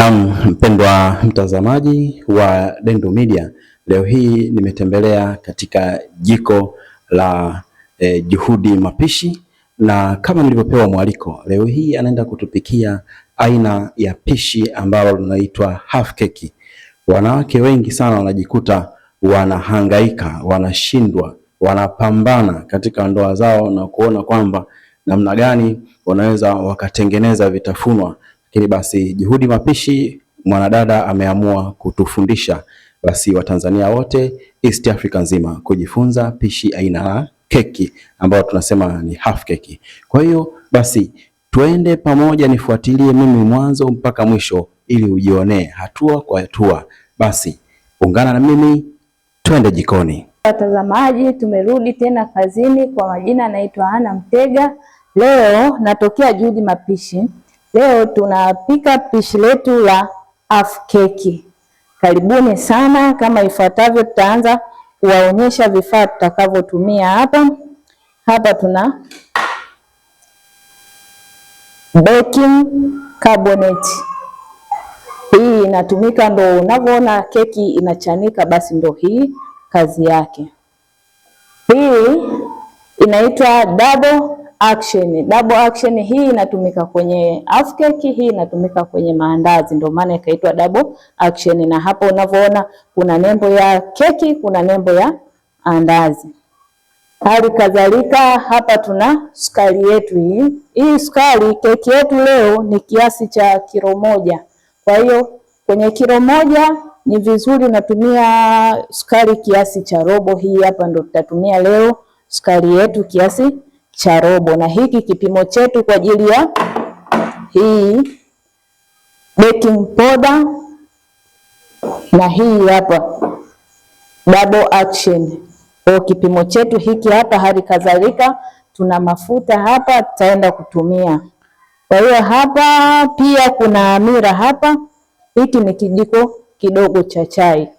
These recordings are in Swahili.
Naam, mpendwa mtazamaji wa Dendo Media, leo hii nimetembelea katika jiko la Juhudi Mapishi, na kama nilivyopewa mwaliko, leo hii anaenda kutupikia aina ya pishi ambalo linaitwa half keki. Wanawake wengi sana wanajikuta wanahangaika, wanashindwa, wanapambana katika ndoa zao na kuona kwamba namna gani wanaweza wakatengeneza vitafunwa. Lakini basi Juhudi Mapishi mwanadada ameamua kutufundisha basi Watanzania wote East Africa nzima kujifunza pishi aina ya keki ambayo tunasema ni half keki. Kwa hiyo basi tuende pamoja, nifuatilie mimi mwanzo mpaka mwisho ili ujionee hatua kwa hatua. Basi ungana na mimi, twende jikoni. Watazamaji, tumerudi tena kazini. Kwa majina naitwa Hana Mtega. Leo natokea Juhudi Mapishi. Leo tunapika pishi letu la half keki. Karibuni sana. Kama ifuatavyo, tutaanza kuwaonyesha vifaa tutakavyotumia hapa. Hapa tuna baking carbonate. Hii inatumika, ndo unavyoona keki inachanika, basi ndo hii kazi yake. Hii inaitwa double action. Double action hii inatumika kwenye half keki, hii inatumika kwenye maandazi, ndio maana ikaitwa double action. Na hapo unavyoona kuna nembo ya keki, kuna nembo ya andazi. Hali kadhalika hapa tuna sukari yetu hii. Hii sukari, keki yetu leo ni kiasi cha kilo moja. Kwa hiyo kwenye kilo moja ni vizuri unatumia sukari kiasi cha robo. Hii hapa ndo tutatumia leo sukari yetu kiasi cha robo, na hiki kipimo chetu kwa ajili ya hii baking powder, na hii hapa double action. Kwa kipimo chetu hiki hapa. Hali kadhalika tuna mafuta hapa tutaenda kutumia. Kwa hiyo hapa pia kuna hamira hapa. Hiki ni kijiko kidogo cha chai,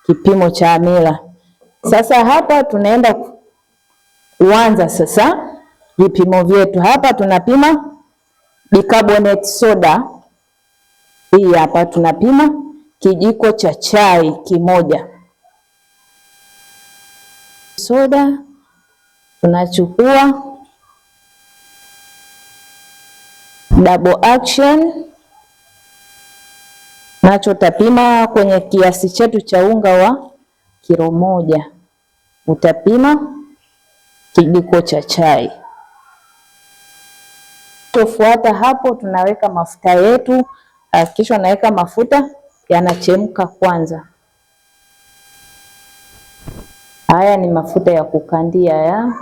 kipimo cha hamira. Sasa hapa tunaenda kuanza sasa vipimo vyetu. Hapa tunapima bicarbonate soda. Hii hapa tunapima kijiko cha chai kimoja. Soda tunachukua double action, nacho tapima kwenye kiasi chetu cha unga wa kilo moja. Utapima kijiko cha chai. Tofuata hapo tunaweka mafuta yetu. Kisha naweka mafuta yanachemka kwanza. Haya ni mafuta ya kukandia ya.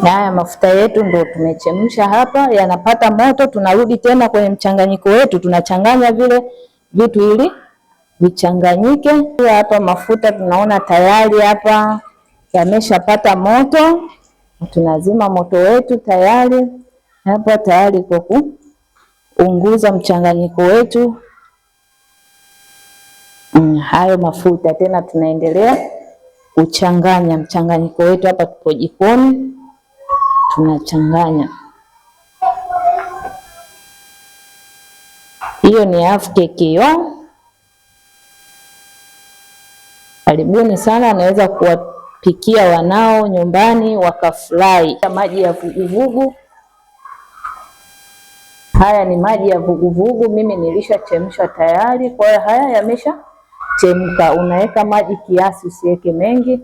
Na haya mafuta yetu ndo tumechemsha hapa, yanapata moto. Tunarudi tena kwenye mchanganyiko wetu, tunachanganya vile vitu ili vichanganyike. Hapa mafuta tunaona tayari hapa yameshapata moto. Tunazima moto wetu tayari hapa, tayari kwa kuunguza mchanganyiko wetu. Hayo mafuta tena tunaendelea kuchanganya mchanganyiko wetu. Hapa tupo jikoni tunachanganya. Hiyo ni half keki hiyo. Karibuni sana, naweza kuwapikia wanao nyumbani wakafurahi. Maji ya vuguvugu. Haya ni maji ya vuguvugu, mimi nilishachemsha tayari. Kwa hiyo haya yameshachemka. Unaweka maji kiasi, usiweke mengi.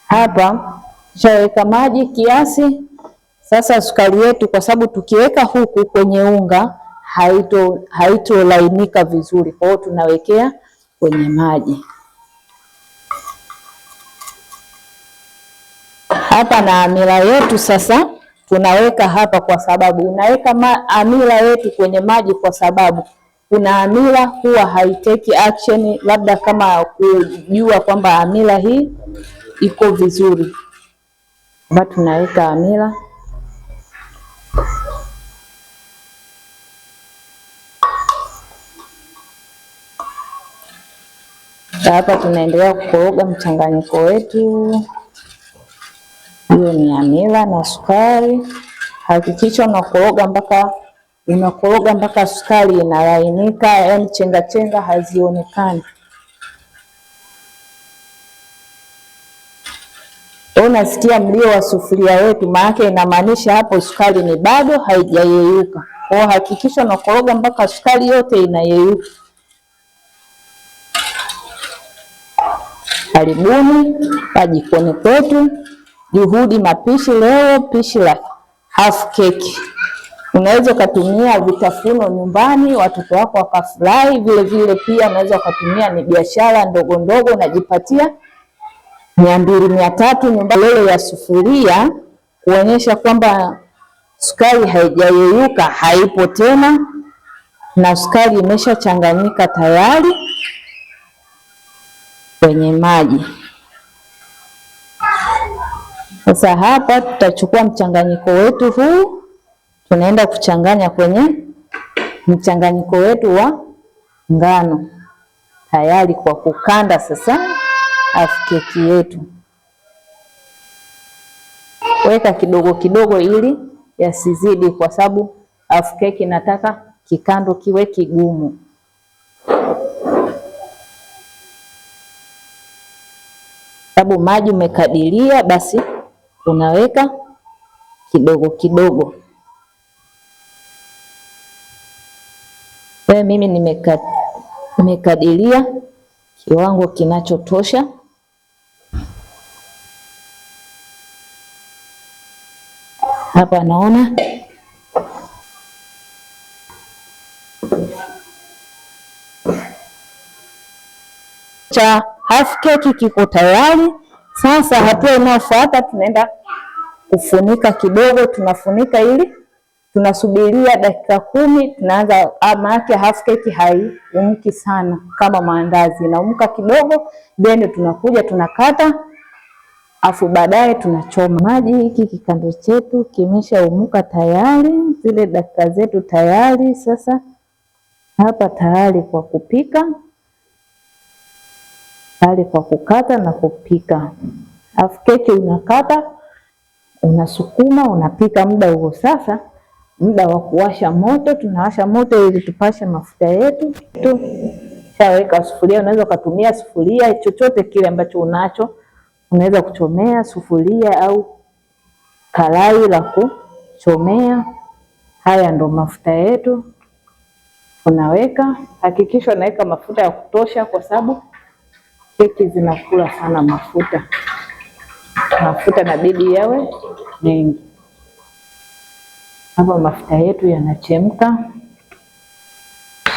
Hapa shaweka maji kiasi. Sasa sukari yetu, kwa sababu tukiweka huku kwenye unga haitolainika vizuri, kwa hiyo tunawekea kwenye maji. Hapa na hamira yetu sasa tunaweka hapa, kwa sababu unaweka hamira yetu kwenye maji kwa sababu kuna hamira huwa haiteki action, labda kama kujua kwamba hamira hii iko vizuri. Hapa tunaweka hamira. Hapa tunaendelea kukoroga mchanganyiko wetu. Hiyo ni hamira na sukari. Hakikisha unakoroga mpaka sukari inalainika, yaani chenga chenga hazionekani. Unasikia mlio wa sufuria wetu, maana inamaanisha hapo sukari ni bado haijayeyuka. Kwa hiyo hakikisha unakoroga mpaka sukari yote inayeyuka. Karibuni jikoni kwetu Juhudi Mapishi. Leo pishi la half cake. Unaweza ukatumia vitafuno nyumbani watoto wako wakafurahi. Vile vile pia unaweza ukatumia ni biashara ndogo ndogo, unajipatia 200 300 nyumbani. Lele ya sufuria kuonyesha kwamba sukari haijayeyuka, haipo tena na sukari imeshachanganyika tayari kwenye maji. Sasa hapa tutachukua mchanganyiko wetu huu, tunaenda kuchanganya kwenye mchanganyiko wetu wa ngano tayari kwa kukanda sasa half cake yetu. Weka kidogo kidogo ili yasizidi, kwa sababu half cake inataka kikando kiwe kigumu. Sababu maji umekadiria, basi unaweka kidogo kidogo. Mimi nimekadiria kiwango kinachotosha. Hapa naona cha half cake kiko tayari. Sasa hatua inayofuata tunaenda kufunika kidogo. Tunafunika ili tunasubiria dakika 10. Tunaanza maana half cake haiumki sana kama maandazi, inaumka kidogo, then tunakuja tunakata, afu baadaye tunachoma. Maji hiki kikando chetu kimeshaumuka tayari, zile dakika zetu tayari. Sasa hapa tayari kwa kupika, tayari kwa kukata na kupika. Half cake unakata, unasukuma, unapika muda huo. Sasa muda wa kuwasha moto, tunawasha moto ili tupashe mafuta yetu. Shaweka sufuria, unaweza kutumia sufuria chochote kile ambacho unacho. Unaweza kuchomea sufuria au karai la kuchomea. Haya ndo mafuta yetu unaweka. Hakikisha unaweka mafuta ya kutosha, kwa sababu keki zinakula sana mafuta. Mafuta inabidi yawe mengi. Hapa mafuta yetu yanachemka.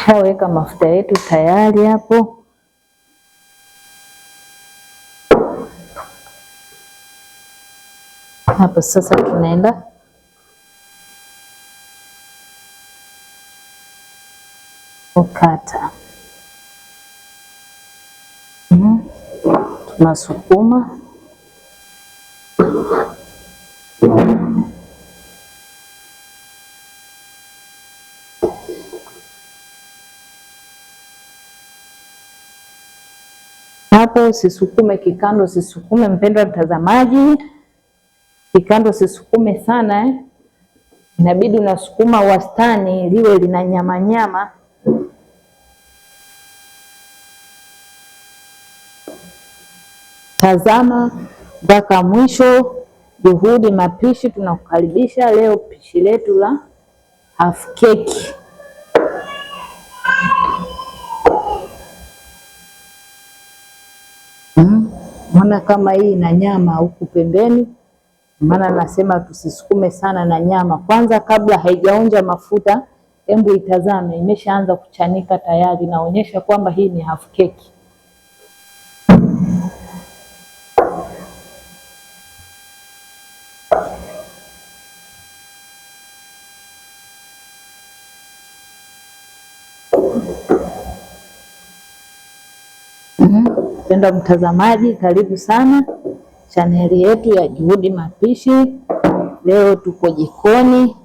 Shaweka mafuta yetu tayari hapo. Hapo sasa tunaenda kukata. Tunasukuma. Hapo usisukume kikando, usisukume mpendwa mtazamaji. Kikando usisukume sana Inabidi unasukuma wastani liwe lina nyama nyama. Tazama mpaka mwisho. Juhudi Mapishi tunakukaribisha leo pishi letu la half cake. Maana kama hii ina nyama huku pembeni, maana nasema tusisukume sana na nyama. Kwanza kabla haijaonja mafuta, hebu itazame imeshaanza kuchanika tayari, naonyesha kwamba hii ni half cake. Mpendwa mtazamaji, karibu sana chaneli yetu ya Juhudi Mapishi. Leo tuko jikoni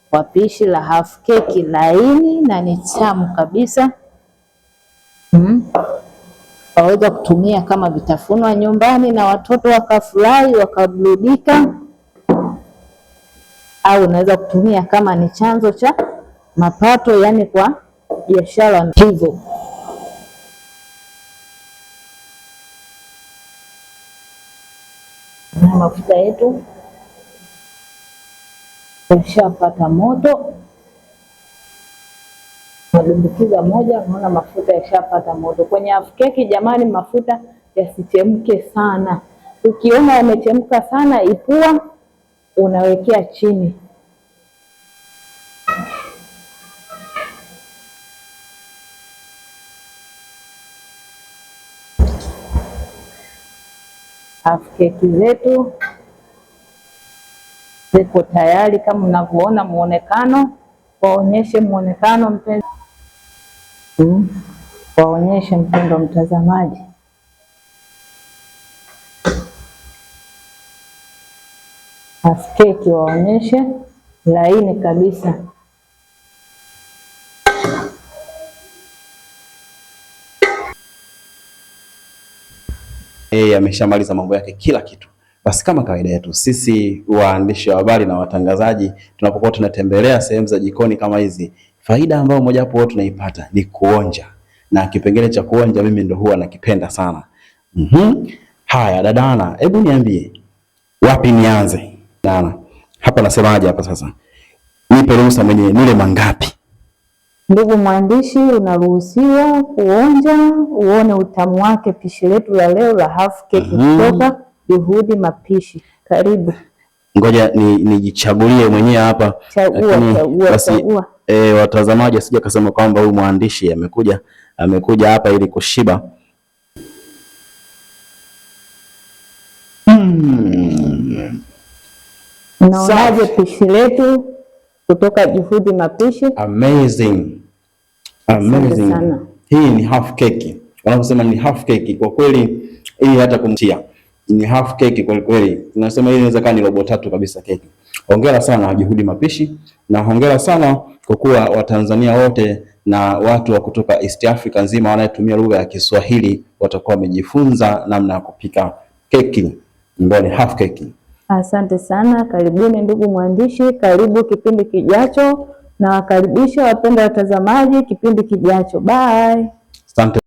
kwa pishi la half cake laini na ni tamu kabisa. waweza kutumia kama vitafunwa nyumbani na watoto wakafurahi wakaburudika, au unaweza kutumia kama ni chanzo cha mapato, yani kwa biashara hivyo. Na mafuta yetu yashapata moto, nadumbukiza moja, unaona mafuta yashapata moto. Kwenye half keki jamani, mafuta yasichemke sana. Ukiona yamechemka sana, ipua, unawekea chini. Half keki zetu ziko tayari kama mnavyoona muonekano. Waonyeshe muonekano mpenzi, waonyeshe mpendo mtazamaji. Half keki waonyeshe laini kabisa. Ameshamaliza mambo yake kila kitu. Basi kama kawaida yetu sisi waandishi wa habari na watangazaji, tunapokuwa tunatembelea sehemu za jikoni kama hizi, faida ambayo mojawapo tunaipata ni kuonja, na kipengele cha kuonja mimi ndo huwa nakipenda sana. Haya dada Ana, hebu niambie wapi nianze? Ana, hapa nasemaje hapa sasa? Nipe ruhusa mwenyewe, nile mangapi? Ndugu mwandishi, unaruhusiwa kuonja uone utamu wake pishi letu la leo la half keki kutoka Juhudi Mapishi. Karibu. Ngoja nijichagulie mwenyewe hapa. Chagua. Watazamaji asije kasema kwamba huyu mwandishi amekuja hapa ili kushiba. Unaonaje pishi letu kutoka Juhudi Mapishi? Amazing. Hii ni half keki. Wanaposema ni half keki, kwa kweli hii hata kumtia ni half keki kwa kweli. Tunasema hii inaweza kuwa ni robo tatu kabisa keki. Hongera sana Juhudi Mapishi, na hongera sana kwa kuwa Watanzania wote na watu wa kutoka East Africa nzima wanaotumia lugha ya Kiswahili watakuwa wamejifunza namna ya kupika keki ambayo ni half keki. Asante sana, karibuni ndugu mwandishi, karibu kipindi kijacho, na wakaribisha wapenda watazamaji kipindi kijacho. Bye. Asante.